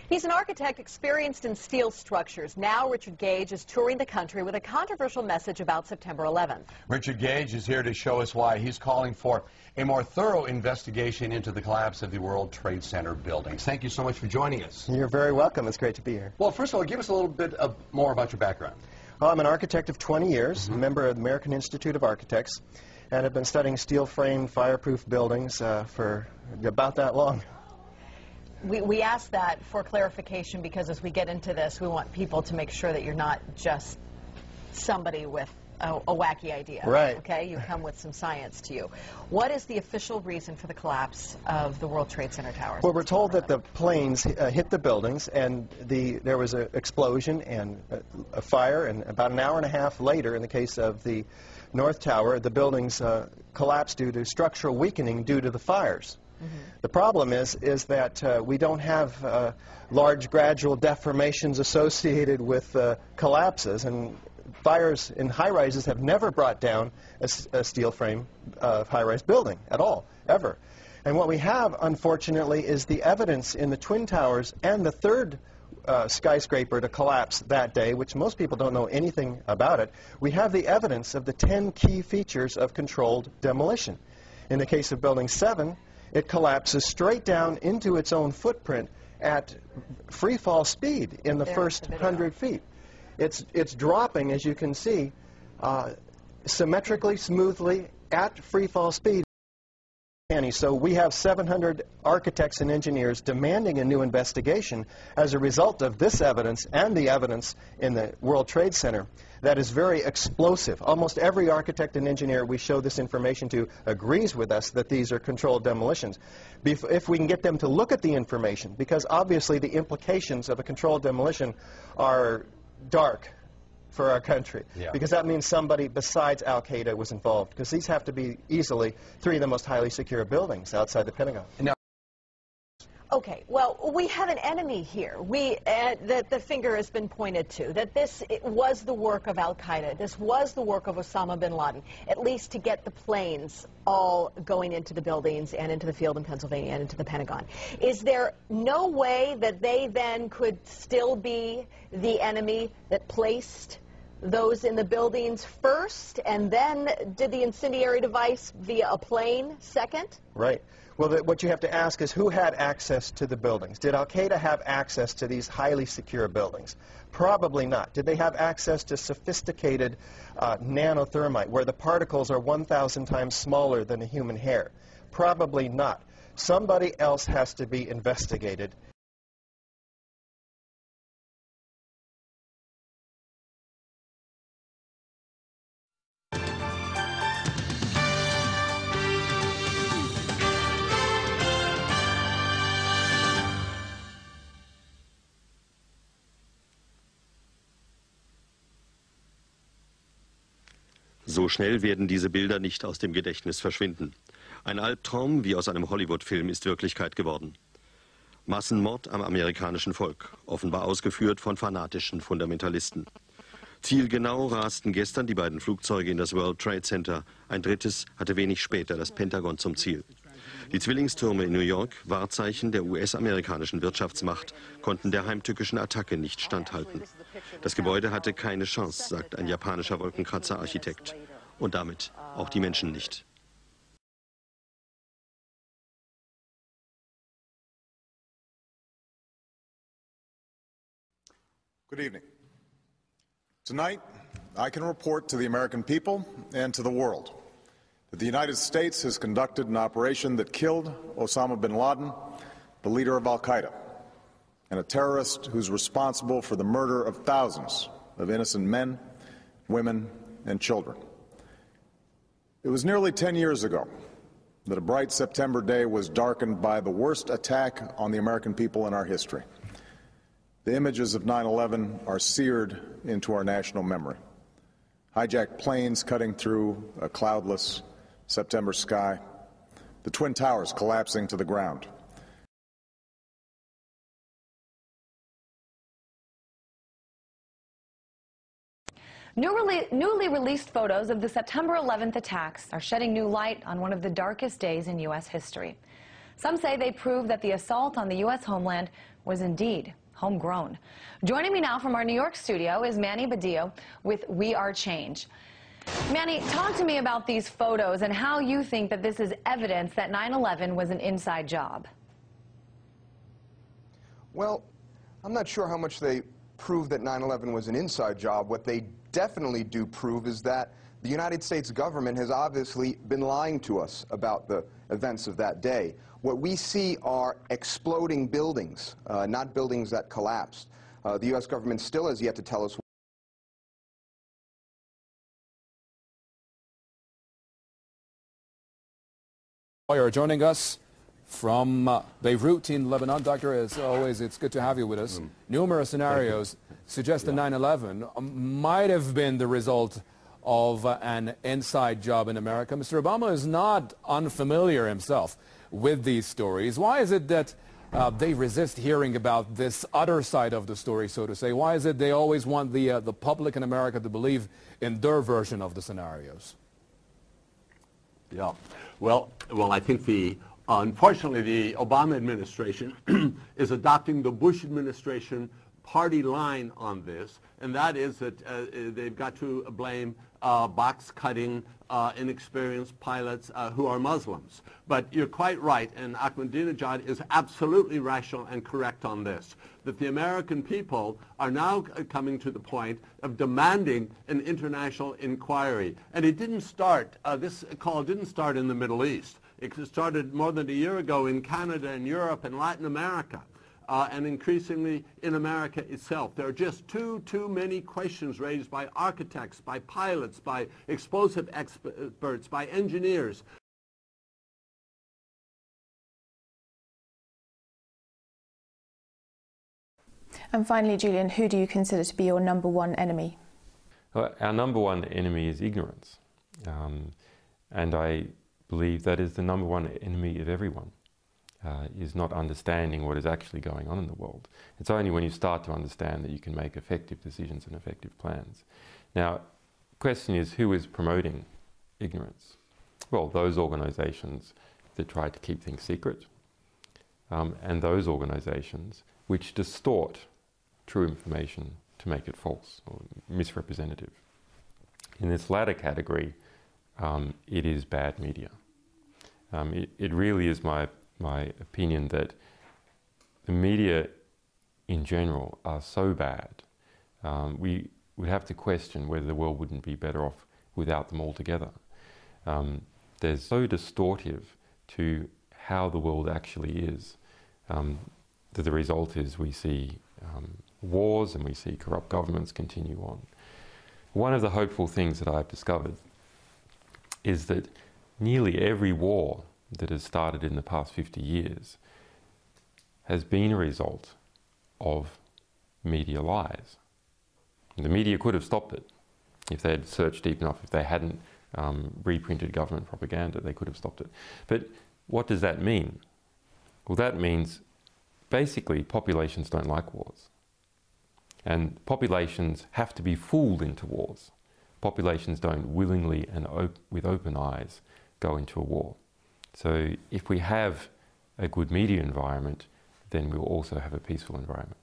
He's an architect experienced in steel structures. Now Richard Gage is touring the country with a controversial message about September 11th. Richard Gage is here to show us why he's calling for a more thorough investigation into the collapse of the World Trade Center buildings. Thank you so much for joining us. You're very welcome. It's great to be here. Well, first of all, give us a little bit more about your background. Well, I'm an architect of 20 years, a member of the American Institute of Architects, and have been studying steel-framed, fireproof buildings for about that long. We ask that for clarification because as we get into this, we want people to make sure that you're not just somebody with a wacky idea. Right. Okay? You come with some science to you. What is the official reason for the collapse of the World Trade Center towers? Well, we're told that the planes hit the buildings and there was an explosion and a fire, and about an hour and a half later, in the case of the North Tower, the buildings collapsed due to structural weakening due to the fires. The problem is that we don't have large gradual deformations associated with collapses, and fires in high-rises have never brought down a steel frame high-rise building at all, ever. And what we have, unfortunately, is the evidence in the Twin Towers and the third skyscraper to collapse that day, which most people don't know anything about it. We have the evidence of the 10 key features of controlled demolition. In the case of Building 7, it collapses straight down into its own footprint at free fall speed in the first 100 feet. It's dropping, as you can see, symmetrically, smoothly, at free fall speed. So we have 700 architects and engineers demanding a new investigation as a result of this evidence and the evidence in the World Trade Center that is very explosive. Almost every architect and engineer we show this information to agrees with us that these are controlled demolitions. If we can get them to look at the information, because obviously the implications of a controlled demolition are dark for our country, because that means somebody besides Al-Qaeda was involved, because these have to be easily 3 of the most highly secure buildings outside the Pentagon. Now, okay, well, we have an enemy here. That the finger has been pointed to, that this was the work of Al-Qaeda. This was the work of Osama bin Laden, at least to get the planes all going into the buildings and into the field in Pennsylvania and into the Pentagon. Is there no way that they then could still be the enemy that placed those in the buildings first and then did the incendiary device via a plane second? Right. Well, what you have to ask is who had access to the buildings? Did Al-Qaeda have access to these highly secure buildings? Probably not. Did they have access to sophisticated nanothermite, where the particles are 1,000 times smaller than a human hair? Probably not. Somebody else has to be investigated. So schnell werden diese Bilder nicht aus dem Gedächtnis verschwinden. Ein Albtraum wie aus einem Hollywood-Film ist Wirklichkeit geworden. Massenmord am amerikanischen Volk, offenbar ausgeführt von fanatischen Fundamentalisten. Zielgenau rasten gestern die beiden Flugzeuge in das World Trade Center. Ein drittes hatte wenig später das Pentagon zum Ziel. Die Zwillingstürme in New York, Wahrzeichen der US-amerikanischen Wirtschaftsmacht, konnten der heimtückischen Attacke nicht standhalten. Das Gebäude hatte keine Chance, sagt ein japanischer Wolkenkratzer-Architekt. Und damit auch die Menschen nicht. Good evening. Tonight, I can report to the American people and to the world that the United States has conducted an operation that killed Osama bin Laden, the leader of Al-Qaeda, and a terrorist who's responsible for the murder of thousands of innocent men, women, and children. It was nearly 10 years ago that a bright September day was darkened by the worst attack on the American people in our history. The images of 9/11 are seared into our national memory. Hijacked planes cutting through a cloudless September sky, the Twin Towers collapsing to the ground. Newly released photos of the September 11th attacks are shedding new light on one of the darkest days in U.S. history. Some say they prove that the assault on the U.S. homeland was indeed homegrown. Joining me now from our New York studio is Manny Badillo with We Are Change. Manny, talk to me about these photos and how you think that this is evidence that 9/11 was an inside job. Well, I'm not sure how much they prove that 9/11 was an inside job. What they definitely do prove is that the United States government has obviously been lying to us about the events of that day. What we see are exploding buildings, not buildings that collapsed. The U.S. government still has yet to tell us. You're joining us from Beirut in Lebanon. Doctor, as always, it's good to have you with us. Numerous scenarios suggest that 9/11 might have been the result of an inside job in America. Mr. Obama is not unfamiliar himself with these stories. Why is it that they resist hearing about this other side of the story, so to say? Why is it they always want the public in America to believe in their version of the scenarios? Yeah. Well, I think unfortunately, the Obama administration is adopting the Bush administration party line on this, and that is that they've got to blame box-cutting, inexperienced pilots who are Muslims. But you're quite right, and Ahmadinejad is absolutely rational and correct on this, that the American people are now coming to the point of demanding an international inquiry. And it didn't start, this call didn't start in the Middle East. It started more than a year ago in Canada and Europe and Latin America. And increasingly in America itself. There are just too many questions raised by architects, by pilots, by explosive experts, by engineers. And finally, Julian, who do you consider to be your number one enemy? Well, our number one enemy is ignorance. And I believe that is the number one enemy of everyone. Is not understanding what is actually going on in the world. It's only when you start to understand that you can make effective decisions and effective plans. Now, the question is, who is promoting ignorance? Well, those organizations that try to keep things secret, and those organizations which distort true information to make it false or misrepresentative. In this latter category, it is bad media. It really is my opinion that the media in general are so bad, we would have to question whether the world wouldn't be better off without them altogether. They're so distortive to how the world actually is, that the result is we see wars and we see corrupt governments continue on. One of the hopeful things that I've discovered is that nearly every war that has started in the past 50 years has been a result of media lies. The media could have stopped it if they had searched deep enough. If they hadn't reprinted government propaganda, they could have stopped it. But what does that mean? Well, that means basically populations don't like wars. And populations have to be fooled into wars. Populations don't willingly and with open eyes go into a war. So if we have a good media environment, then we'll also have a peaceful environment.